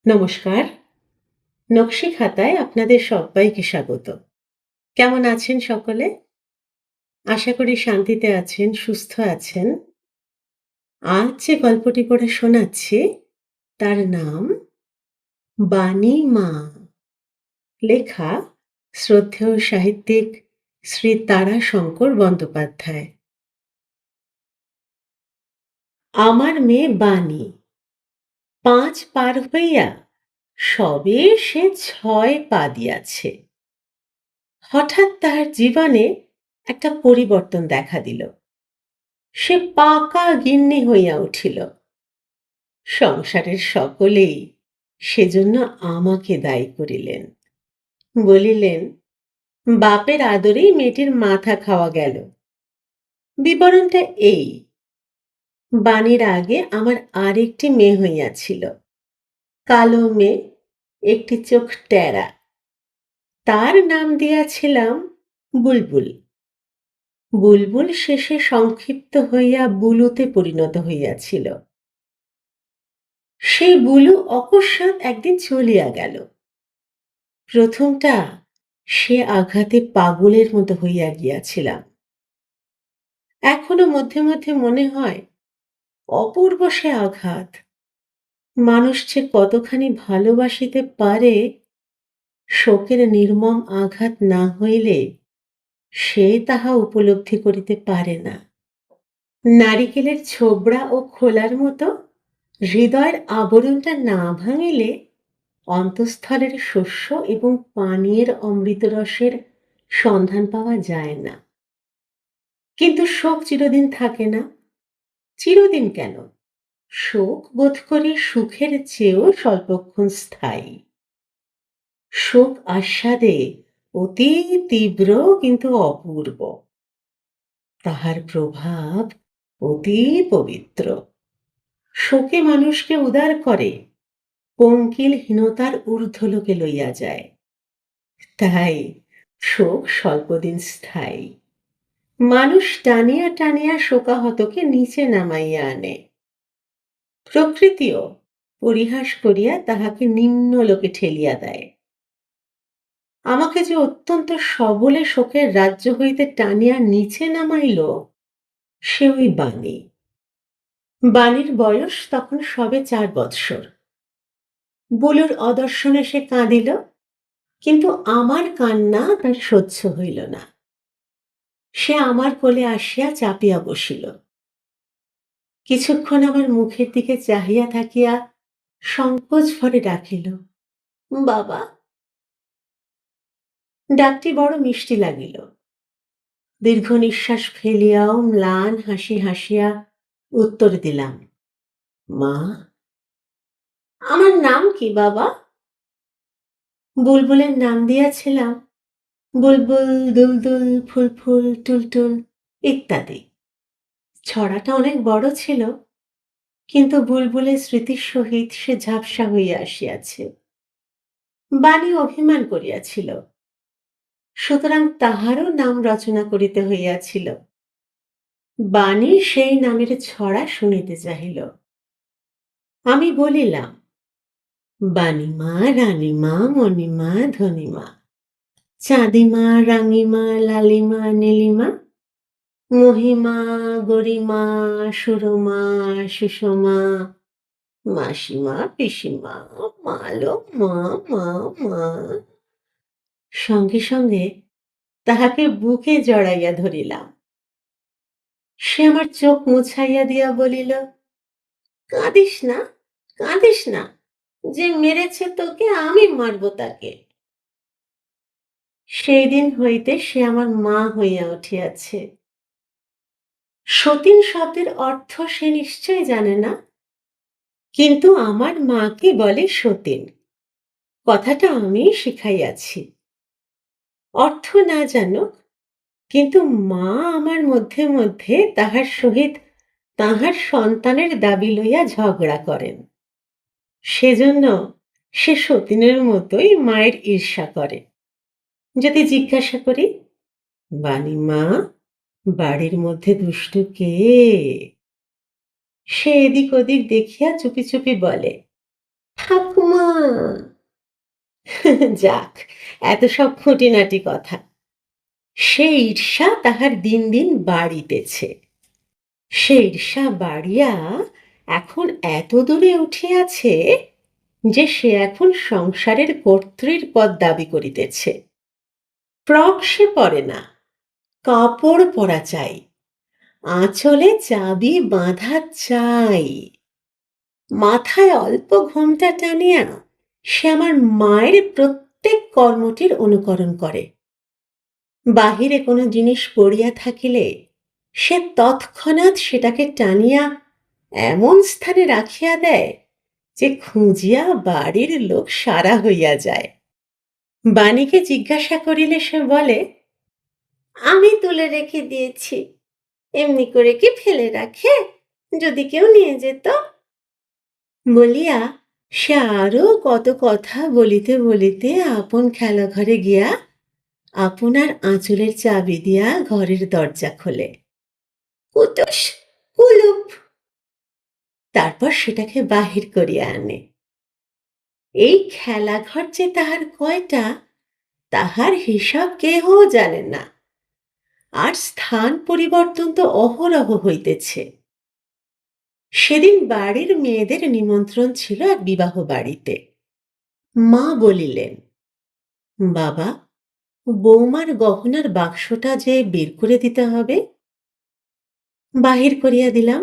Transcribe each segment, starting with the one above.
নমস্কার। নকশি খাতায় আপনাদের সব্বাইকে স্বাগত। কেমন আছেন সকলে? আশা করি শান্তিতে আছেন, সুস্থ আছেন। আজ যে গল্পটি পড়ে শোনাচ্ছি তার নাম 'বাণী মা'। লেখা শ্রদ্ধেয় সাহিত্যিক শ্রী তারাশঙ্কর বন্দ্যোপাধ্যায়। আমার মেয়ে বাণী ৫ পার হইয়া সবে সে ৬ পা দিয়াছে। হঠাৎ তাহার জীবনে একটা পরিবর্তন দেখা দিল। সে পাকা গিন্নি হইয়া উঠিল। সংসারের সকলেই সেজন্য আমাকে দায়ী করিলেন। বলিলেন, বাপের আদরেই মেয়েটির মাথা খাওয়া গেল। বিবরণটা এই: বাণীর আগে আমার আরেকটি মেয়ে হইয়াছিল, কালো মেয়ে, একটি চোখ টেরা। তার নাম দিয়াছিলাম বুলবুল। বুলবুল শেষে সংক্ষিপ্ত হইয়া বুলুতে পরিণত হইয়াছিল। সেই বুলু অকস্মাৎ একদিন চলিয়া গেল। প্রথমটা সে আঘাতে পাগলের মতো হইয়া গিয়াছিলাম। এখনো মধ্যে মধ্যে মনে হয় অপূর্ব সে আঘাত। মানুষ যে কতখানি ভালোবাসিতে পারে, শোকের নির্মম আঘাত না হইলে সে তাহা উপলব্ধি করিতে পারে না। নারিকেলের ছোবড়া ও খোলার মতো হৃদয়ের আবরণটা না ভাঙিলে অন্তঃস্থলের শস্য এবং পানীয়ের অমৃতরসের সন্ধান পাওয়া যায় না। কিন্তু শোক চিরদিন থাকে না। চিরদিন কেন, শোক বোধ করি সুখের চেয়েও স্বল্পক্ষণ স্থায়ী। শোক আস্বাদে অতি তীব্র কিন্তু অপূর্ব। তাহার প্রভাব অতি পবিত্র। শোকে মানুষকে উদার করে, পঙ্কিলহীনতার ঊর্ধ্বলোকে লইয়া যায়। তাই শোক স্বল্পদিন স্থায়ী। মানুষ টানিয়া টানিয়া শোকাহতকে নিচে নামাইয়া আনে। প্রকৃতিও পরিহাস করিয়া তাহাকে নিম্নলোকে ঠেলিয়া দেয়। আমাকে যে অত্যন্ত সবলে শোকের রাজ্য হইতে টানিয়া নিচে নামাইল, সে ওই বাণী। বাণীর বয়স তখন সবে ৪ বৎসর। বুলুর অদর্শনে সে কাঁদিল, কিন্তু আমার কান্না তার সহ্য হইল না। সে আমার কোলে আসিয়া চাপিয়া বসিল। কিছুক্ষণ আমার মুখের দিকে চাহিয়া থাকিয়া সংকোচ ভরে ডাকিল, বাবা। ডাকটি বড় মিষ্টি লাগিল। দীর্ঘ নিঃশ্বাস ফেলিয়াও ম্লান হাসি হাসিয়া উত্তর দিলাম, মা। আমার নাম কি বাবা? বুলবুলের নাম দিয়াছিলাম বুলবুল, দুলদুল, ফুলফুল, টুলটুল ইত্যাদি। ছড়াটা অনেক বড় ছিল, কিন্তু বুলবুলের স্মৃতির সহিত সে ঝাপসা হইয়া আসিয়াছে। বাণী অভিমান করিয়াছিল, সুতরাং তাহারও নাম রচনা করিতে হইয়াছিল। বাণী সেই নামের ছড়া শুনিতে চাহিল। আমি বলিলাম, বাণীমা, রানীমা, মণিমা, ধনীমা, চাঁদিমা, রাঙিমা, লালিমা, নীলিমা, মহিমা, গরিমা, সুরমা, সুষমা, মাসিমা, পিসিমা, মালো, মা, মা, মা। সঙ্গে সঙ্গে তাহাকে বুকে জড়াইয়া ধরিলাম। সে আমার চোখ মুছাইয়া দিয়া বলিল, কাঁদিস না, কাঁদিস না। যে মেরেছে তোকে আমি মারব তাকে। সেই দিন হইতে সে আমার মা হইয়া উঠিয়াছে। সতীন শব্দের অর্থ সে নিশ্চয় জানে না, কিন্তু আমার মাকে বলে সতীন। কথাটা আমি শিখাইয়াছি। অর্থ না জানুক, কিন্তু মা আমার মধ্যে মধ্যে তাহার সহিত তাহার সন্তানের দাবি লইয়া ঝগড়া করেন। সেজন্য সে সতীনের মতোই মায়ের ঈর্ষা করে। যদি জিজ্ঞাসা করি, বাণীমা, বাড়ির মধ্যে দুষ্টু কে? সে এদিক ওদিক দেখিয়া চুপি চুপি বলে, ঠাকুমা। যাক, এত সব খুঁটিনাটি কথা। সে ঈর্ষা তাহার দিন দিন বাড়িতেছে। সে ঈর্ষা বাড়িয়া এখন এত দূরে উঠিয়াছে যে সে এখন সংসারের কর্ত্রীর পদ দাবি করিতেছে। ফ্রক সে পরে না, কাপড় পরা চাই, আঁচলে চাবি বাঁধা চাই। মাথায় অল্প ঘোমটা টানিয়া সে আমার মায়ের প্রত্যেক কর্মটির অনুকরণ করে। বাহিরে কোনো জিনিস পড়িয়া থাকিলে সে তৎক্ষণাৎ সেটাকে টানিয়া এমন স্থানে রাখিয়া দেয় যে খুঁজিয়া বাড়ির লোক সারা হইয়া যায়। বাণীকে জিজ্ঞাসা করিলে সে বলে, আমি তুলে রেখে দিয়েছি, এমনি করে কি ফেলে রাখে, যদি কেউ নিয়ে যেত। বলিয়া সে আরো কত কথা বলিতে বলিতে আপন খেলাঘরে গিয়া আপনার আঁচলের চাবি দিয়া ঘরের দরজা খোলে। কুটুস, কুলুপ। তারপর সেটাকে বাহির করিয়া আনে। এই খেলাঘর যে তাহার কয়টা, তাহার হিসাব কেহ জানে না। আর স্থান পরিবর্তন তো অহরহ হইতেছে। সেদিন বাড়ির মেয়েদের নিমন্ত্রণ ছিল এক বিবাহ বাড়িতে। মা বলিলেন, বাবা, বৌমার গহনার বাক্সটা যে বের করে দিতে হবে। বাহির করিয়া দিলাম।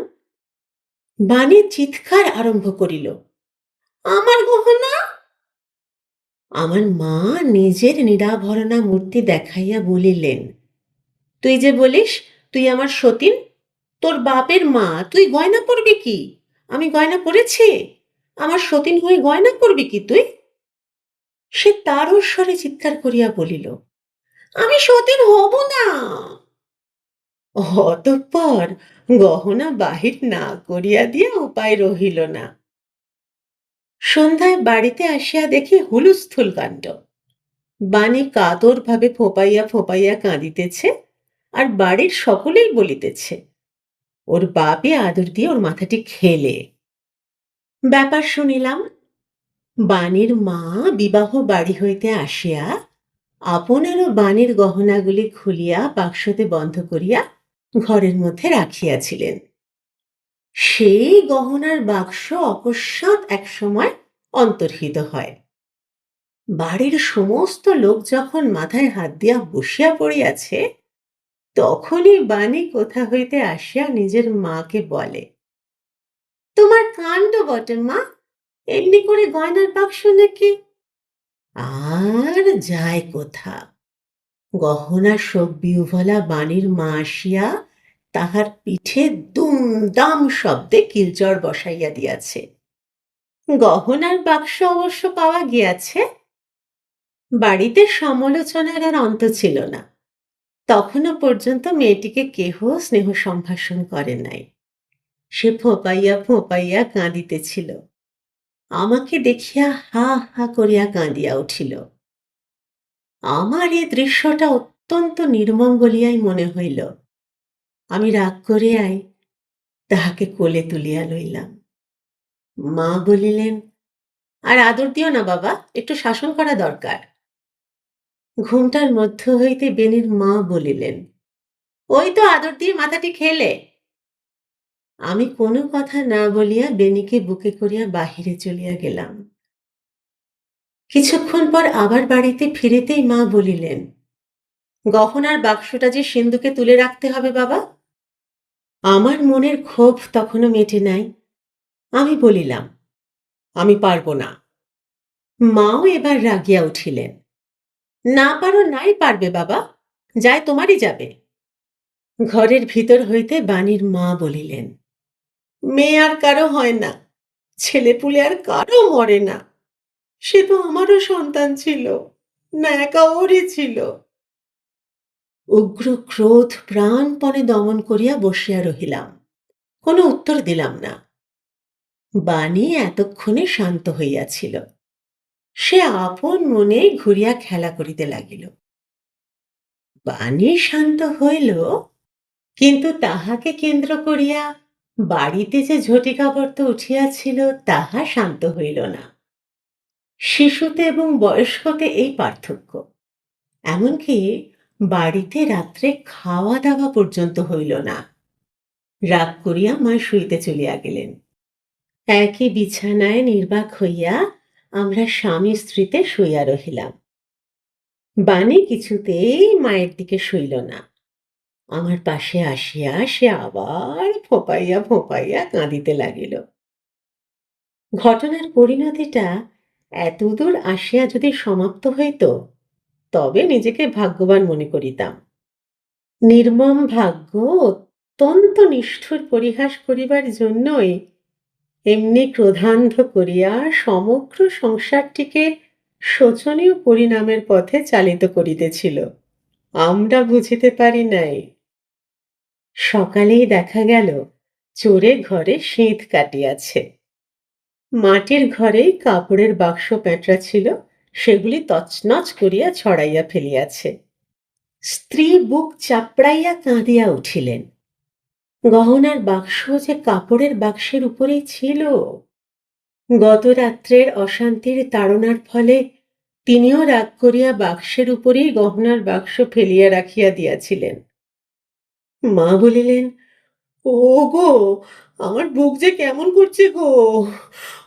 বাণী চিৎকার আরম্ভ করিল, আমার গহনা! আমার মা নিজের নিরাভরণা মূর্তি দেখাইয়া বলিলেন, তুই যে বলিস তুই আমার সতীন, তোর বাপের মা, তুই গয়না পরবি কি? আমি গয়না পরেছি? আমার সতীন হয়ে গয়না পরবি কি তুই? সে তারস্বরে চিৎকার করিয়া বলিল, আমি সতীন হব না। অতঃপর গহনা বাহির না করিয়া দিয়া উপায় রহিল না। সন্ধ্যায় বাড়িতে আসিয়া দেখি হুলস্থুল কাণ্ড। বাণী কাতর ভাবে ফোপাইয়া ফোপাইয়া কাঁদিতেছে, আর বাড়ির সকলেই বলিতেছে, ওর বাপে আদর দিয়ে ওর মাথাটি খেলে। ব্যাপার শুনিলাম। বাণীর মা বিবাহ বাড়ি হইতে আসিয়া আপনারও বাণীর গহনাগুলি খুলিয়া বাক্সতে বন্ধ করিয়া ঘরের মধ্যে রাখিয়াছিলেন। সেই গহনার বাক্স অকস্মাৎ একসময় অন্তর্হিত হয়। বাড়ির সমস্ত লোক যখন মাথায় হাত দিয়া বসিয়া পড়িয়াছে, তখনই বাণী কোথা হইতে আসিয়া নিজের মাকে বলে, তোমার কাণ্ড বটে মা, এমনি করে গয়নার বাক্স নাকি? আর যায় কোথা! গহনা শোক বিহ্বলা বাণীর মা আসিয়া তাহার পিঠে দুমদাম শব্দে কিলচর বসাইয়া দিয়াছে। গহনার বাক্স অবশ্য পাওয়া গিয়াছে। বাড়িতে সমালোচনার আর অন্ত ছিল না। তখনও পর্যন্ত মেয়েটিকে কেহ স্নেহ সম্ভাষণ করে নাই। সে ফোঁপাইয়া ফোঁপাইয়া কাঁদিতেছিল। আমাকে দেখিয়া হা হা করিয়া কাঁদিয়া উঠিল। আমার এ দৃশ্যটা অত্যন্ত নির্মম বলিয়াই মনে হইল। আমি রাগ করিয়াই তাহাকে কোলে তুলিয়া লইলাম। মা বলিলেন, আর আদর দিও না বাবা, একটু শাসন করা দরকার। ঘুমটার মধ্য হইতে বেনির মা বলিলেন, ওই তো আদর দিয়ে মাথাটি খেলে। আমি কোনো কথা না বলিয়া বেনিকে বুকে করিয়া বাহিরে চলিয়া গেলাম। কিছুক্ষণ পর আবার বাড়িতে ফিরিতেই মা বলিলেন, গহনার বাক্সটা যে সিন্ধুকে তুলে রাখতে হবে বাবা। আমার মনের ক্ষোভ তখনও মেটে নাই। আমি বলিলাম, আমি পারব না। মাও এবার রাগিয়া উঠিলেন, না পারো নাই পারবে বাবা, যায় তোমারই যাবে। ঘরের ভিতর হইতে বাণীর মা বলিলেন, মেয়ে আর কারো হয় না, ছেলেপুলে আর কারো মরে না। সে তো আমারও সন্তান ছিল, না একা ওরই ছিল। উগ্র ক্রোধ প্রাণপণে দমন করিয়া বসিয়া রহিলাম। কোনো উত্তর দিলাম না। বাণী এতক্ষণে শান্ত হইয়াছিল। সে আপন মনে ঘুরিয়া খেলা করিতে লাগিল। বাণী শান্ত হইল, কিন্তু তাহাকে কেন্দ্র করিয়া বাড়িতে যে ঝটিকাবর্ত উঠিয়াছিল তাহা শান্ত হইল না। শিশুতে এবং বয়স্কতে এই পার্থক্য। এমনকি বাড়িতে রাত্রে খাওয়া-দাওয়া পর্যন্ত হইল না। রাগ করিয়া মা শুইতে চলিয়া গেলেন। একই বিছানায় নির্বাক হইয়া আমরা স্বামী-স্ত্রীতে শুইয়া রহিলাম। বাণী কিছুতেই মায়ের দিকে সইল না। আমার পাশে আসিয়া সে আবার ফোঁপাইয়া ফোঁপাইয়া কাঁদিতে লাগিল। ঘটনার পরিণতিটা এতদূর আসিয়া যদি সমাপ্ত হইত, তবে নিজেকে ভাগ্যবান মনে করিতাম। নির্মম ভাগ্য অত্যন্ত নিষ্ঠুর পরিহাস করিবার জন্যই এমনি ক্রোধান্ধ করিয়া সমগ্র সংসারটিকে শোচনীয় পরিণামের পথে চালিত করিতেছিল। আমরা বুঝিতে পারি নাই। সকালেই দেখা গেল চোরে ঘরে সিঁধ কাটিয়াছে। মাটির ঘরেই কাপড়ের বাক্স প্যাঁটরা ছিল, সেগুলি তছনছ করিয়া ছড়াইয়া ফেলিয়াছে। স্ত্রী বুক চাপড়াইয়া কাঁদিয়া উঠিলেন। গহনার বাক্স যে কাপড়ের বাক্সের উপরেই ছিল। গত রাত্রের অশান্তির তাড়নার ফলে তিনিও রাগ করিয়া বাক্সের উপরেই গহনার বাক্স ফেলিয়া রাখিয়া দিয়াছিলেন। মা বলিলেন, ওগো, আমার বুক যে কেমন করছে গো,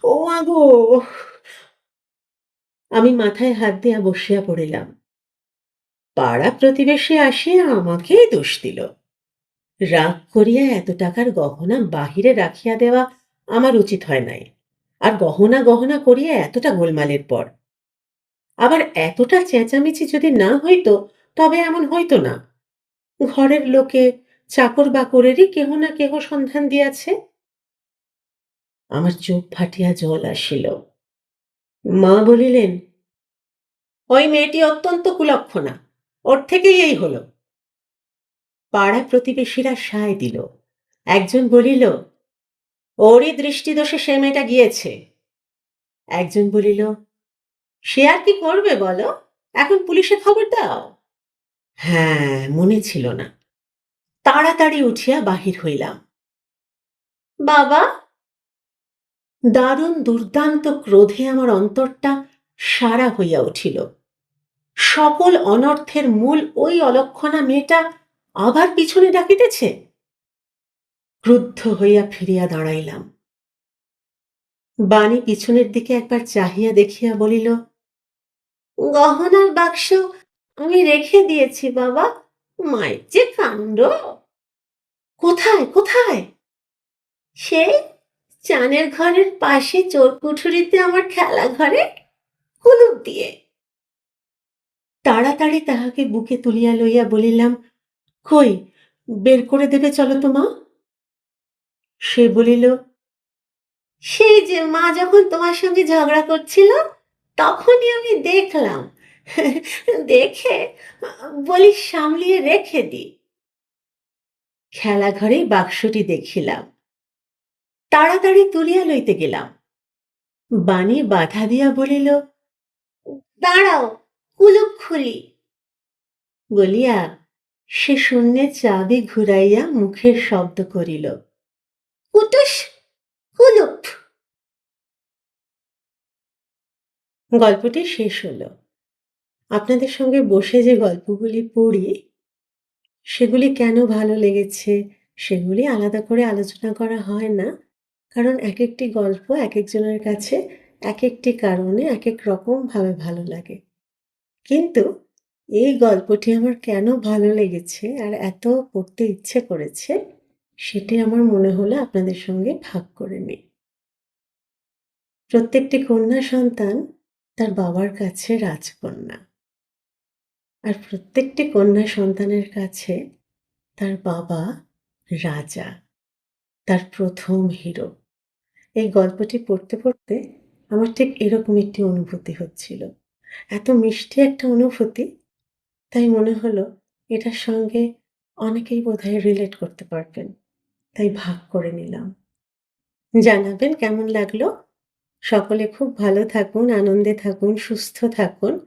ও মা গো। আমি মাথায় হাত দিয়া বসিয়া পড়িলাম। পাড়া প্রতিবেশী আসিয়া আমাকেই দোষ দিল। রাগ করিয়া এত টাকার গহনা বাহিরে রাখিয়া দেওয়া আমার উচিত হয় নাই। আর গহনা গহনা করিয়া এতটা গোলমালের পর। আবার এতটা চেঁচামেচি যদি না হইত, তবে এমন হইত না। ঘরের লোকে চাকর বাকরেরই কেহ না কেহ সন্ধান দিয়াছে। আমার চোখ ফাটিয়া জল আসিল। মা বলিলেন, ওই মেয়েটি অত্যন্ত কুলক্ষণা, ওর থেকেই এই হলো। পাড়া প্রতিবেশীরা সায় দিল। একজন বলিল, ওরই দৃষ্টিদোষে সে মেয়েটা গিয়েছে। একজন বলিল, সে আর কি করবে বলো, এখন পুলিশে খবর দাও। হ্যাঁ, মনে ছিল না। তাড়াতাড়ি উঠিয়া বাহির হইলাম। বাবা! দারুণ দুর্দান্ত ক্রোধে আমার অন্তরটা সারা হইয়া উঠিল। সকল অনর্থের মূল ওই অলক্ষণা মেয়েটা আবার পিছনে ডাকিতেছে। ক্রুদ্ধ হইয়া ফিরিয়া দাঁড়াইলাম। বাণী পিছনের দিকে একবার চাহিয়া দেখিয়া বলিল, গহনার বাক্স আমি রেখে দিয়েছি বাবা, মায়ের যে কাণ্ড। কোথায় কোথায়? সেই চানের ঘরের পাশে চোরকুঠুরিতে আমার খেলা ঘরে, কুলুপ দিয়ে। তাড়াতাড়ি তাহাকে বুকে তুলিয়া লইয়া বলিলাম, কই, বের করে দেবে চলো তো মা। সে বলিল, সেই যে মা যখন তোমার সঙ্গে ঝগড়া করছিল, তখনই আমি দেখলাম। দেখে বলি সামলিয়ে রেখে দি। খেলাঘরেই বাক্সটি দেখিলাম। তাড়াতাড়ি তুলিয়া লইতে গেলাম। বাণী বাধা দিয়া বলিল, দাঁড়াও, কুলুপ খুলি। বলিয়া সে শূন্যে চাবি ঘুরাইয়া মুখের শব্দ করিল, কুটুস, কুলুপ। গল্পটি শেষ হলো। আপনাদের সঙ্গে বসে যে গল্পগুলি পড়ি, সেগুলি কেন ভালো লেগেছে, সেগুলি আলাদা করে আলোচনা করা হয় না। কারণ একেকটি গল্প একেকজনের কাছে একেকটি কারণে একেক রকমভাবে ভালো লাগে। কিন্তু এই গল্পটি আমার কেন ভালো লেগেছে আর এত পড়তে ইচ্ছে করেছে, সেটি আমার মনে হলো আপনাদের সঙ্গে ভাগ করে নিই। প্রত্যেকটি কন্যা সন্তান তার বাবার কাছে রাজকন্যা। আর প্রত্যেকটি কন্যা সন্তানের কাছে তার বাবা রাজা, তার প্রথম হিরো। এই গল্পটি পড়তে পড়তে আমার ঠিক এরকম একটি অনুভূতি হচ্ছিল। এত মিষ্টি একটা অনুভূতি, তাই মনে হলো এটার সঙ্গে অনেকেই বোধহয় রিলেট করতে পারবেন। তাই ভাগ করে নিলাম। জানাবেন কেমন লাগলো। সকলে খুব ভালো থাকুন, আনন্দে থাকুন, সুস্থ থাকুন,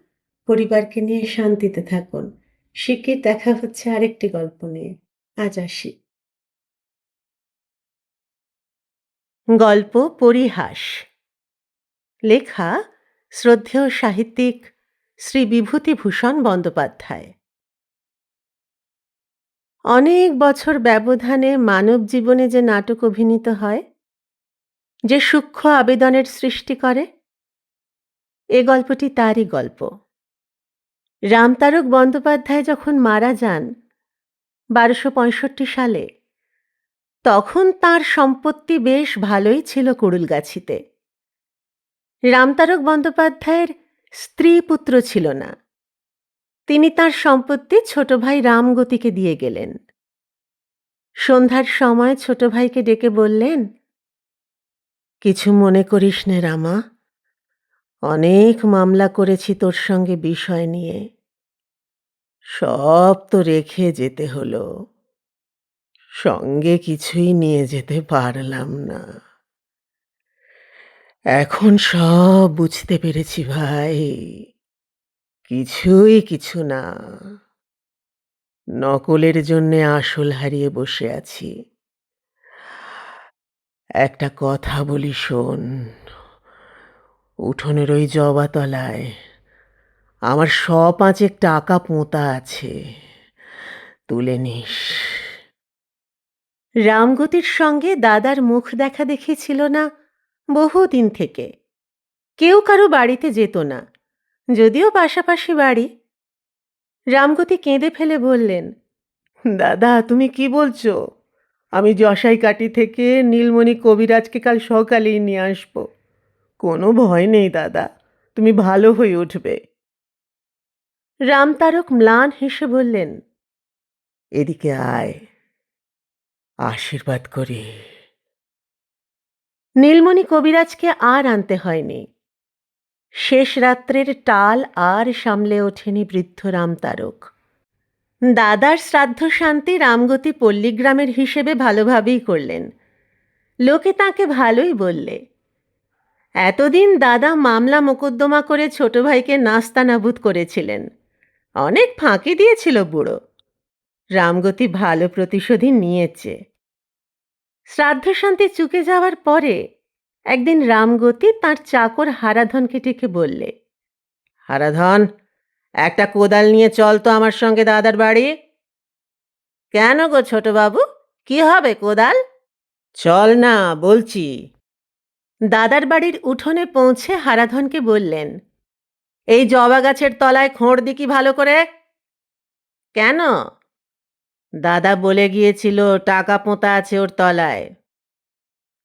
পরিবারকে নিয়ে শান্তিতে থাকুন। শিগগির দেখা হচ্ছে আরেকটি গল্প নিয়ে। আজ আসি। গল্প পরিহাস, লেখা শ্রদ্ধেয় সাহিত্যিক শ্রী বিভূতিভূষণ বন্দ্যোপাধ্যায়। অনেক বছর ব্যবধানে মানব জীবনে যে নাটক অভিনীত হয়, যে সূক্ষ্ম আবেদনের সৃষ্টি করে, এ গল্পটি তারই গল্প। রামতারক বন্দ্যোপাধ্যায় যখন মারা যান ১২৬৫ সালে, তখন তাঁর সম্পত্তি বেশ ভালোই ছিল কুড়ুলগাছিতে। রামতারক বন্দ্যোপাধ্যায়ের স্ত্রী পুত্র ছিল না। তিনি তাঁর সম্পত্তি ছোট ভাই রামগতিকে দিয়ে গেলেন। সন্ধ্যার সময় ছোট ভাইকে ডেকে বললেন, কিছু মনে করিস নে রামা, অনেক মামলা করেছি তোর সঙ্গে বিষয় নিয়ে, সব তো রেখে যেতে হলো, সঙ্গে কিছুই নিয়ে যেতে পারলাম না। এখন সব বুঝতে পেরেছি ভাই, কিছুই কিছু না, নকলের জন্যে আসল হারিয়ে বসে আছি। একটা কথা বলি শোন, উঠোনের ওই জবাতলায় আমার ৫০০ টাকা পোঁতা আছে, তুলে নিস। রামগতির সঙ্গে দাদার মুখ দেখা দেখি ছিল না বহুদিন থেকে। কেউ কারো বাড়িতে যেত না, যদিও পাশাপাশি বাড়ি। রামগতি কেঁদে ফেলে বললেন, দাদা তুমি কি বলছো? আমি জসাইকাটি থেকে নীলমণি কবিরাজকে কাল সকালেই নিয়ে আসবো। কোনো ভয় নেই দাদা, তুমি ভালো হয়ে উঠবে। রামতারক ম্লান হেসে বললেন, এদিকে আয়, আশীর্বাদ করি। নীলমণি কবিরাজকে আর আনতে হয়নি। শেষ রাত্রের টাল আর সামলে ওঠেনি বৃদ্ধ রামতারক। দাদার শ্রাদ্ধ শান্তি রামগতি পল্লীগ্রামের হিসেবে ভালোভাবেই করলেন। লোকে তাকে ভালোই বললে। এতদিন দাদা মামলা মোকদ্দমা করে ছোট ভাইকে নাস্তানাবুদ করেছিলেন, অনেক ফাঁকি দিয়েছিল বুড়ো। রামগতি ভালো প্রতিশোধই নিয়েছে। শ্রাদ্ধশান্তি চুকে যাওয়ার পরে একদিন রামগতি তাঁর চাকর হারাধনকে ডেকে বললে, হারাধন, একটা কোদাল নিয়ে চল তো আমার সঙ্গে দাদার বাড়ি। কেন গো ছোটবাবু, কি হবে কোদাল? চল না বলছি। দাদার বাড়ির উঠোনে পৌঁছে হারাধনকে বললেন, এই জবা গাছের তলায় খোঁড় দিকি ভালো করে। কেন? দাদা বলে গিয়েছিল টাকা পোঁতা আছে ওর তলায়।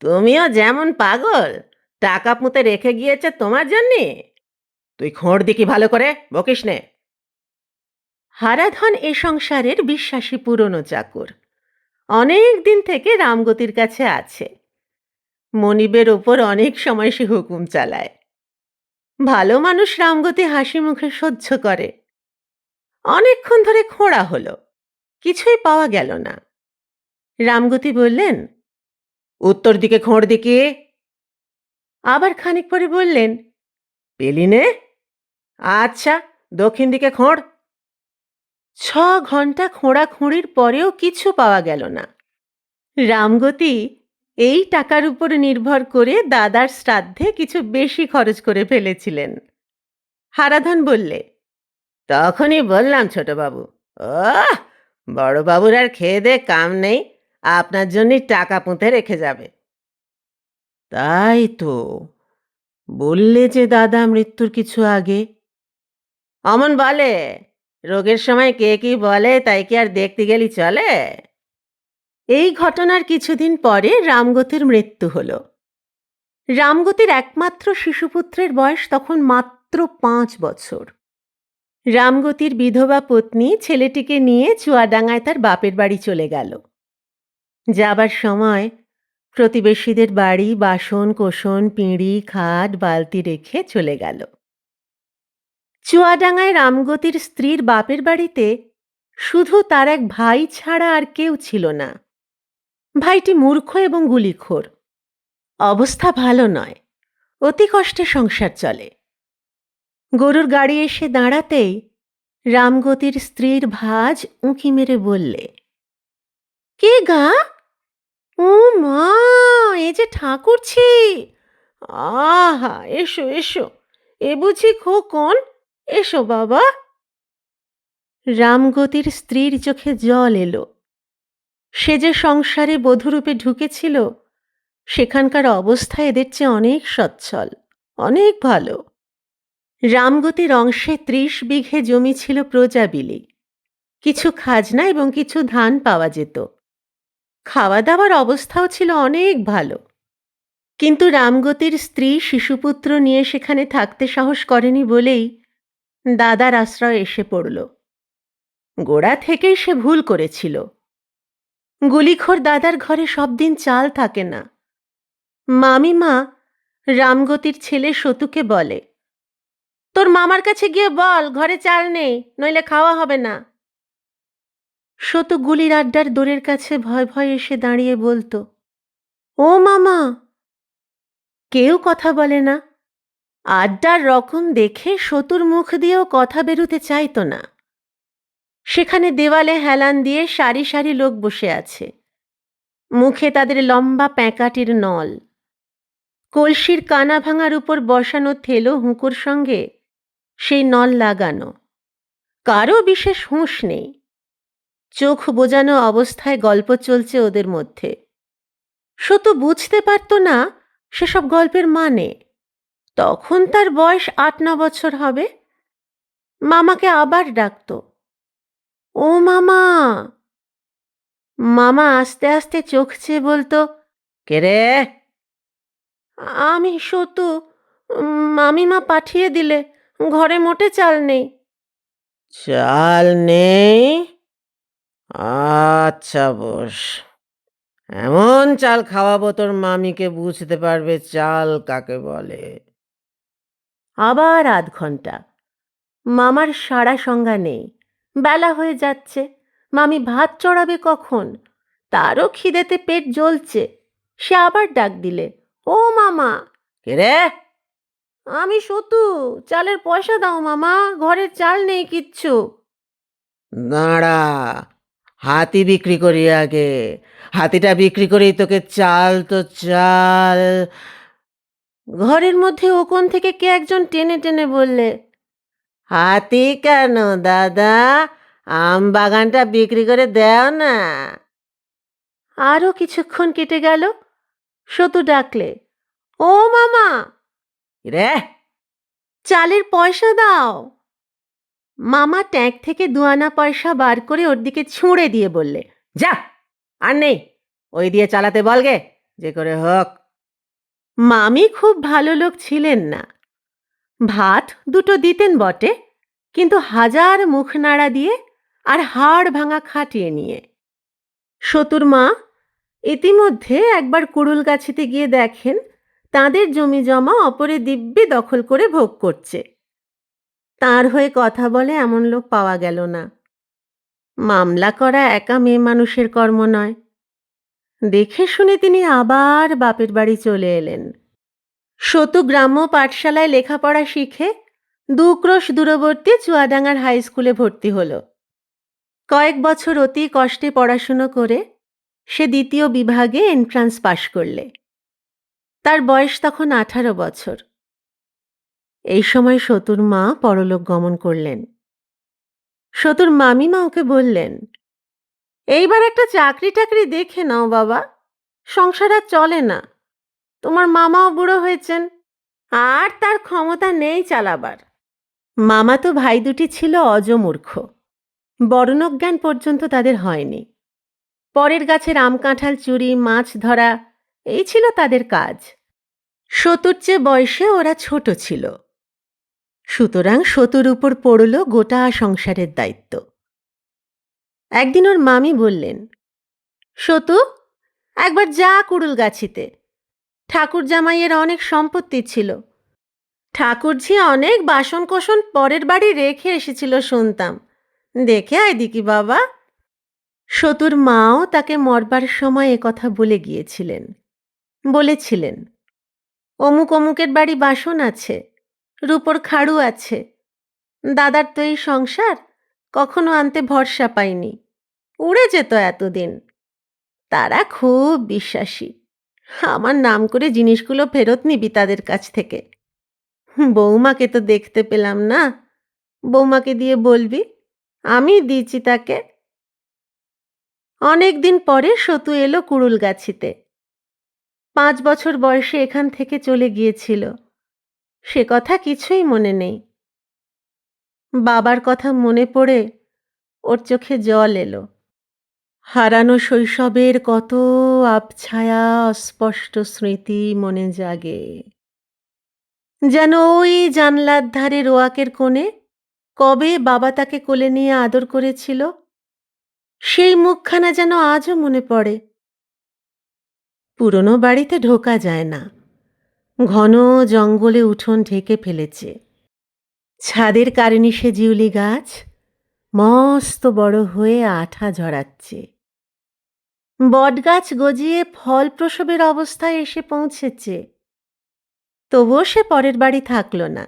তুমিও যেমন পাগল, টাকা পুঁতে রেখে গিয়েছে তোমার জন্যে। তুই খোঁড় দিকি ভালো করে, বকিস নে। হারাধন এ সংসারের বিশ্বাসী পুরনো চাকর, অনেক দিন থেকে রামগতির কাছে আছে। মনিবের ওপর অনেক সময় সে হুকুম চালায়। ভালো মানুষ রামগতি হাসি মুখে সহ্য করে। অনেকক্ষণ ধরে খোঁড়া হলো, কিছুই পাওয়া গেল না। রামগতি বললেন, উত্তর দিকে খোঁড় দিকে। আবার খানিক পরে বললেন, পেলি নে? আচ্ছা, দক্ষিণ দিকে খোঁড়। ৬ ঘণ্টা খোঁড়াখুঁড়ির পরেও কিছু পাওয়া গেল না। রামগতি এই টাকার উপর নির্ভর করে দাদার শ্রাদ্ধে কিছু বেশি খরচ করে ফেলেছিলেন। হারাধন বললে, তখনই বললাম ছোটবাবু, বড়বাবুর আর খেয়ে দে কাম নেই, আপনার জন্যই টাকা পুঁতে রেখে যাবে। তাই তো বললে যে দাদা মৃত্যুর কিছু আগে। অমন বলে, রোগের সময় কে কি বলে তাই কি আর দেখতে গেলি চলে? এই ঘটনার কিছুদিন পরে রামগতির মৃত্যু হল। রামগতির একমাত্র শিশুপুত্রের বয়স তখন মাত্র ৫ বছর। রামগতির বিধবা পত্নী ছেলেটিকে নিয়ে চুয়াডাঙ্গায় তার বাপের বাড়ি চলে গেল। যাবার সময় প্রতিবেশীদের বাড়ি বাসন কোসন পিঁড়ি খাট বালতি রেখে চলে গেল। চুয়াডাঙ্গায় রামগতির স্ত্রীর বাপের বাড়িতে শুধু তার এক ভাই ছাড়া আর কেউ ছিল না। ভাইটি মূর্খ এবং গুলিখোর, অবস্থা ভালো নয়, অতি কষ্টে সংসার চলে। গরুর গাড়ি এসে দাঁড়াতেই রামগতির স্ত্রীর ভাজ উঁকি মেরে বললে, কে গা? ও মা, এ যে ঠাকুরছি। আহা, এসো এসো, এ বুঝি খোকন? এসো বাবা। রামগতির স্ত্রীর চোখে জল এলো। সে যে সংসারে বধূরূপে ঢুকেছিল, সেখানকার অবস্থা এদের চেয়ে অনেক সচ্ছল, অনেক ভালো। রামগতির অংশে ৩০ বিঘে জমি ছিল প্রজাবিলি। কিছু খাজনা এবং কিছু ধান পাওয়া যেত। খাওয়া দাওয়ার অবস্থাও ছিল অনেক ভালো। কিন্তু রামগতির স্ত্রী শিশুপুত্র নিয়ে সেখানে থাকতে সাহস করেনি বলেই দাদার আশ্রয় এসে পড়ল। গোড়া থেকেই সে ভুল করেছিল। গুলিখোর দাদার ঘরে সব দিন চাল থাকে না। মামিমা রামগতির ছেলে সতুকে বলে, তোর মামার কাছে গিয়ে বল ঘরে চাল নেই, নইলে খাওয়া হবে না। সতু গুলির আড্ডার দোরের কাছে ভয় ভয় এসে দাঁড়িয়ে বলতো, ও মামা। কেউ কথা বলে না। আড্ডার রকম দেখে সতুর মুখ দিয়েও কথা বেরুতে চাইতো না। সেখানে দেওয়ালে হেলান দিয়ে সারি সারি লোক বসে আছে। মুখে তাদের লম্বা প্যাঁকাটির নল। কলসির কানা ভাঙার উপর বসানো থেলো হুঁকোর সঙ্গে সেই নল লাগানো। কারও বিশেষ হুঁশ নেই। চোখ বোজানো অবস্থায় গল্প চলছে ওদের মধ্যে। সতু বুঝতে পারত না সেসব গল্পের মানে। তখন তার বয়স ৮-৯ বছর হবে। মামাকে আবার ডাকত, ও মামা। মামা আস্তে আস্তে চোখ চেয়ে বলতো, কে রে? আমি সতু। মামিমা পাঠিয়ে দিলে, ঘরে মোটে চাল নেই। চাল নেই? আচ্ছা বস। এমন চাল খাওয়াবো তোর মামিকে বুঝতে পারবে চাল কাকে বলে। আবার ০.৫ ঘন্টা। মামার সাড়া সংজ্ঞা নেই। বেলা হয়ে যাচ্ছে। মামি ভাত চড়াবে কখন? তারও খিদেতে পেট জ্বলছে। সে আবার ডাক দিলে, ও মামা। কে রে? আমি সতু। চালের পয়সা দাও মামা, ঘরে চাল নেই কিচ্ছু। দাঁড়া, হাতি বিক্রি করি আগে। হাতিটা বিক্রি করেই তোকে চাল তো চাল। ঘরের মধ্যে ওকন থেকে কে একজন টেনে টেনে বললে, হাতি কেন দাদা, আম বাগানটা বিক্রি করে দেও না। আরও কিছুক্ষণ কেটে গেল। সতু ডাকলে, ও মামা। রে, চালের পয়সা দাও। মামা ট্যাঙ্ক থেকে ২ আনা পয়সা বার করে ওর দিকে ছুঁড়ে দিয়ে বললে, যা, আর নেই, ওই দিয়ে চালাতে বলগে, যে করে হোক। মামি খুব ভালো লোক ছিলেন না। ভাত দুটো দিতেন বটে, কিন্তু হাজার মুখ নাড়া দিয়ে আর হাড় ভাঙা খাটিয়ে নিয়ে। সতুর মা ইতিমধ্যে একবার কুড়ুলগাছিতে গিয়ে দেখেন তাদের জমি জমা অপরে দিব্যি দখল করে ভোগ করছে। তার হয়ে কথা বলে এমন লোক পাওয়া গেল না। মামলা করা একা মেয়ে মানুষের কর্ম নয়। দেখে শুনে তিনি আবার বাপের বাড়ি চলে এলেন। সতু গ্রাম্য পাঠশালায় লেখাপড়া শিখে ২ ক্রোশ দূরবর্তী চুয়াডাঙ্গার হাই স্কুলে ভর্তি হল। কয়েক বছর অতি কষ্টে পড়াশুনো করে সে ২য় বিভাগে এন্ট্রান্স পাশ করলে। তার বয়স তখন ১৮ বছর। এই সময় সতুর মা পরলোক গমন করলেন। সতুর মামিমা ওকে বললেন, এইবার একটা চাকরি টাকরি দেখে নাও বাবা, সংসার আর চলে না। তোমার মামাও বুড়ো হয়েছেন, আর তার ক্ষমতা নেই চালাবার। মামাতো ভাই দুটি ছিল অজমূর্খ। বর্ণজ্ঞান পর্যন্ত তাদের হয়নি। পরের গাছের আম কাঁঠাল চুরি, মাছ ধরা, এই ছিল তাদের কাজ। সতুর চেয়ে বয়সে ওরা ছোট ছিল। সুতরাং সতুর উপর পড়ল গোটা সংসারের দায়িত্ব। একদিন ওর মামি বললেন, সতু, একবার যা কুড়ুলগাছিতে। ঠাকুর জামাইয়ের অনেক সম্পত্তি ছিল। ঠাকুরঝি অনেক বাসন কোসন পরের বাড়ি রেখে এসেছিল শুনতাম। দেখে আয় দিকি বাবা। সতুর মাও তাকে মরবার সময় একথা বলে গিয়েছিলেন। বলেছিলেন, অমুক অমুকের বাড়ি বাসন আছে, রূপোর খাড়ু আছে। দাদার তো এই সংসার, কখনো আনতে ভরসা পাইনি, উড়ে যেত এতদিন। তারা খুব বিশ্বাসী। আমার নাম করে জিনিসগুলো ফেরত নিবি তাদের কাছ থেকে। বৌমাকে তো দেখতে পেলাম না। বৌমাকে দিয়ে বলবি, আমি দিয়েছি তাকে। অনেক দিন পরে সতু এলো কুড়ুলগাছিতে। ৫ বছর বয়সে এখান থেকে চলে গিয়েছিল। সে কথা কিছুই মনে নেই। বাবার কথা মনে পড়ে ওর চোখে জল এলো। হারানো শৈশবের কত আবছায়া অস্পষ্ট স্মৃতি মনে জাগে। যেন ওই জানলার ধারে রোয়াকের কোণে কবে বাবা তাকে কোলে নিয়ে আদর করেছিল, সেই মুখখানা যেন আজও মনে পড়ে। পুরনো বাড়িতে ঢোকা যায় না, ঘন জঙ্গলে উঠোন ঢেকে ফেলেছে। ছাদের কার্নিশে জিউলি গাছ মস্ত বড় হয়ে আঠা ঝরাচ্ছে। বটগাছ গজিয়ে ফল প্রসবের অবস্থায় এসে পৌঁছেছে। তবুও সে পরের বাড়ি থাকল না।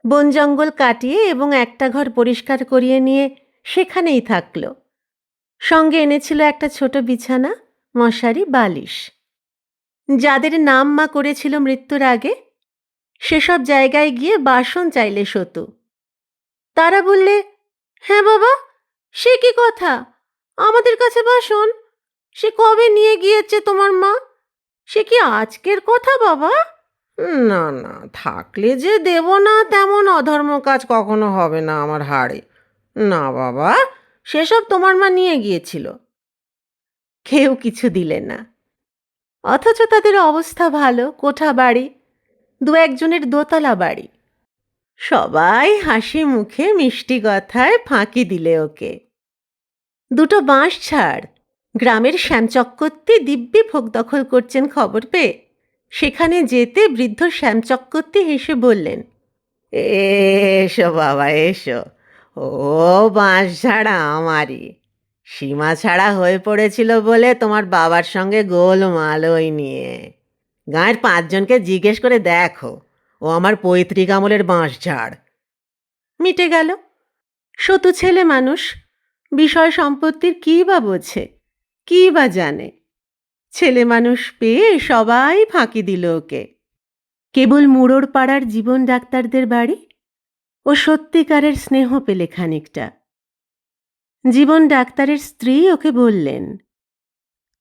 বন জঙ্গল কাটিয়ে এবং একটা ঘর পরিষ্কার করিয়ে নিয়ে সেখানেই থাকল। সঙ্গে এনেছিল একটা ছোট বিছানা, মশারি, বালিশ। যাদের নাম মা করেছিল মৃত্যুর আগে, সেসব জায়গায় গিয়ে বাসন চাইলে সতু। তারা বললে, হ্যাঁ বাবা, সে কি কথা, আমাদের কাছে বাসন? সে কবে নিয়ে গিয়েছে তোমার মা? সে কি আজকের কথা বাবা? না না, থাকলে যে দেব না তেমন অধর্ম কাজ কখনো হবে না আমার হাড়ে। না বাবা, সেসব তোমার মা নিয়ে গিয়েছিল। কেউ কিছু দিলে না। অথচ তাদের অবস্থা ভালো, কোঠা বাড়ি, দু একজনের দোতলা বাড়ি। সবাই হাসি মুখে মিষ্টি কথায় ফাঁকি দিলে ওকে। দুটো বাঁশ ছাড় গ্রামের শ্যামচক্রবর্তী দিব্যি ভোগ দখল করছেন খবর পেয়ে সেখানে যেতে বৃদ্ধ শ্যামচক্রবর্তী হেসে বললেন, এসো বাবা এসো, ও বাঁশ ছাড়া আমারই। সীমা ছাড়া হয়ে পড়েছিল বলে তোমার বাবার সঙ্গে গোলমাল ওই নিয়ে। গাঁয়ের ৫ জনকে জিজ্ঞেস করে দেখো, ও আমার পৈতৃক আমলের বাঁশ ঝাড়। মিটে গেল। সতু ছেলে মানুষ, বিষয় সম্পত্তির কী বা বোঝে, কী বা জানে। ছেলে মানুষ পেয়ে সবাই ফাঁকি দিল ওকে। কেবল মুড়োর পাড়ার জীবন ডাক্তারদের বাড়ি ও সত্যিকারের স্নেহ পেলে খানিকটা। জীবন ডাক্তারের স্ত্রী ওকে বললেন,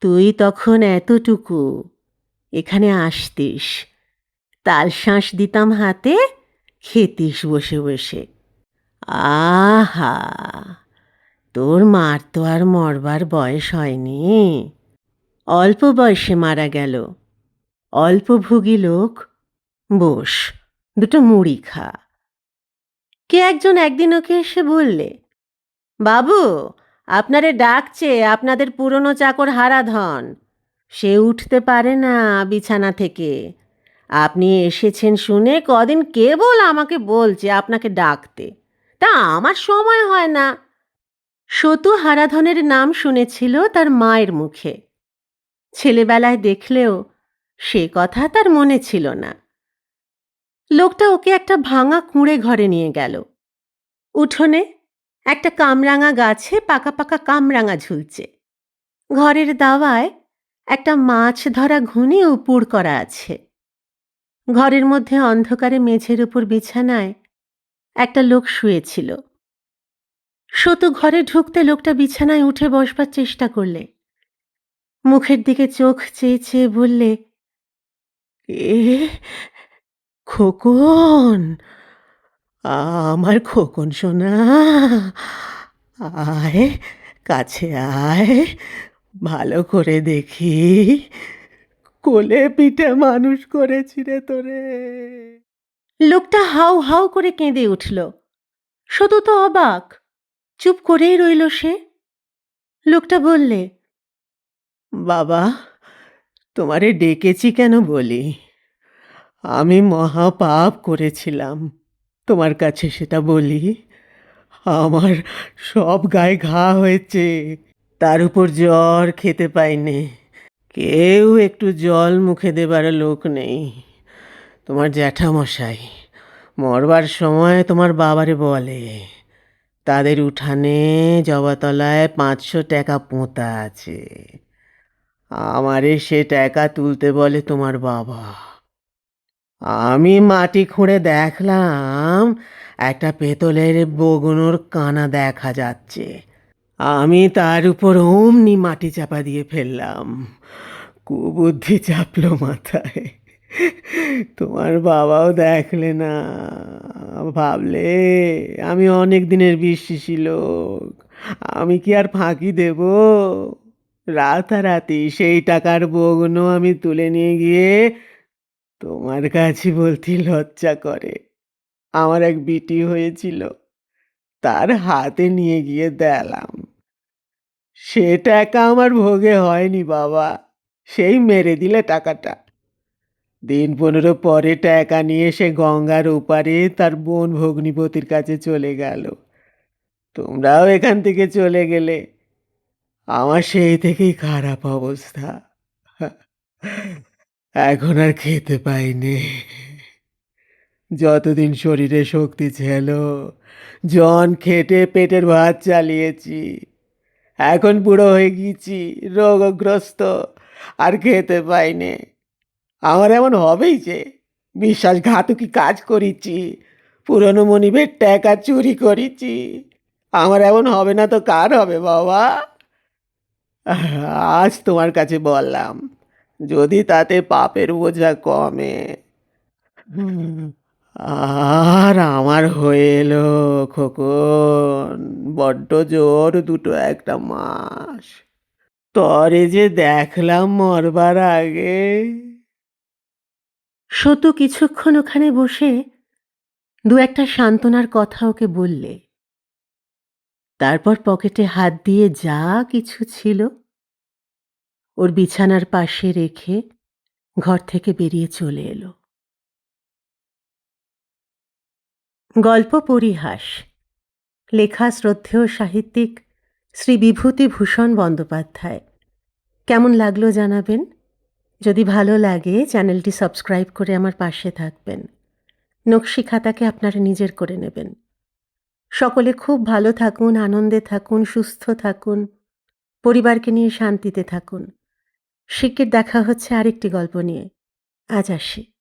তুই তখন এতটুকু, এখানে আসতিস, তালশাঁস দিতাম হাতে, খেতিস বসে বসে। আহা, তোর মার তো আর মরবার বয়স হয়নি। অল্প বয়সে মারা গেল। অল্পভোগী লোক, বস, দুটো মুড়ি খা। কে একজন একদিন ওকে এসে বললে, বাবু, আপনারে ডাকছে আপনাদের পুরনো চাকর হারাধন। সে উঠতে পারে না বিছানা থেকে। আপনি এসেছেন শুনে কদিন কেবল আমাকে বলছে আপনাকে ডাকতে, তা আমার সময় হয় না। সতু হারাধনের নাম শুনেছিল তার মায়ের মুখে। ছেলেবেলায় দেখলেও সে কথা তার মনে ছিল না। লোকটা ওকে একটা ভাঙা কুঁড়ে ঘরে নিয়ে গেল। উঠোনে একটা কামরাঙা গাছে পাকা পাকা কামরাঙা ঝুলছে। ঘরের দাওয়ায় একটা মাছ ধরা ঘুনি উপুড় করা আছে। ঘরের মধ্যে অন্ধকারে মেঝের উপর বিছানায় একটা লোক শুয়েছিল। সতু ঘরে ঢুকতে লোকটা বিছানায় উঠে বসবার চেষ্টা করলে। মুখের দিকে চোখ চেয়ে চেয়ে বললে, এ খোকন, আমার খোকন সোনা, আয় কাছে আয়, ভালো করে দেখি, কোলে পিঠে মানুষ করেছি রে তোরে। লোকটা হাউ হাউ করে কেঁদে উঠল। শুধু তো অবাক, চুপ করেই রইল সে। লোকটা বললে, বাবা, তোমারে ডেকেছি কেন বলি। আমি মহা পাপ করেছিলাম, তোমার কাছে সেটা বলি। আমার সব গায়ে ঘা হয়েছে, তার উপর জ্বর, খেতে পাইনে, কেউ একটু জল মুখে দেবার লোক নেই। তোমার জ্যাঠামশাই মরবার সময় তোমার বাবারে বলে, তাদের উঠানে জবাতলায় ৫০০ টাকা পোঁতা আছে, আমারে সে টাকা তুলতে বলে তোমার বাবা। আমি মাটি খুঁড়ে দেখলাম একটা পেতলের বগুনোর কানা দেখা যাচ্ছে। আমি তার উপর অমনি মাটি চাপা দিয়ে ফেললাম। কুবুদ্ধি চাপলো মাথায়। তোমার বাবাও দেখলে না, ভাবলে আমি অনেক দিনের বিশ্বাসী লোক, আমি কি আর ফাঁকি দেব? রাতারাতি সেই টাকার বগ্ন আমি তুলে নিয়ে গিয়ে তোমার কাছে বলতে লজ্জা করে আমার এক বিটি হয়েছিল, তার হাতে নিয়ে গিয়ে দিলাম। সে টাকা আমার ভোগে হয়নি বাবা, সেই মেরে দিলে টাকাটা। দিন 15 পরে টাকা নিয়ে সে গঙ্গার ওপারে তার বোন ভগ্নিপতির কাছে চলে গেল। তোমরাও এখান থেকে চলে গেলে। আমার সেই থেকেই খারাপ অবস্থা। এখন আর খেতে পাইনি। যতদিন শরীরে শক্তি ছিল, জন খেটে পেটের ভাত চালিয়েছি। এখন বুড়ো হয়ে গেছি, রোগগ্রস্ত, আর খেতে পাইনে। আমার এমন হবেই যে বিশ্বাসঘাতকী কাজ করেছি, পুরনো মনিবের টাকা চুরি করেছি। আমার এমন হবে না তো কার হবে বাবা? আজ তোমার কাছে বললাম, যদি তাতে পাপের বোঝা কমে। আর আমার হয়ে এলো খোকন, বড্ড জোর দুটো একটা মাস। তরে যে দেখলাম মরবার আগে। সতু কিছুক্ষণ ওখানে বসে দু একটা সান্ত্বনার কথা ওকে বললে। তারপর পকেটে হাত দিয়ে যা কিছু ছিল ওর বিছানার পাশে রেখে ঘর থেকে বেরিয়ে চলে এলো। গল্প পরিহাস, লেখা শ্রদ্ধেয় সাহিত্যিক শ্রী বিভূতিভূষণ বন্দ্যোপাধ্যায়। কেমন লাগলো জানাবেন। যদি ভালো লাগে চ্যানেলটি সাবস্ক্রাইব করে আমার পাশে থাকবেন। নকশি খাতাকে আপনারা নিজের করে নেবেন। সকলে খুব ভালো থাকুন, আনন্দে থাকুন, সুস্থ থাকুন, পরিবারকে নিয়ে শান্তিতে থাকুন। শিগগির দেখা হচ্ছে আরেকটি গল্প নিয়ে। আজ আসি।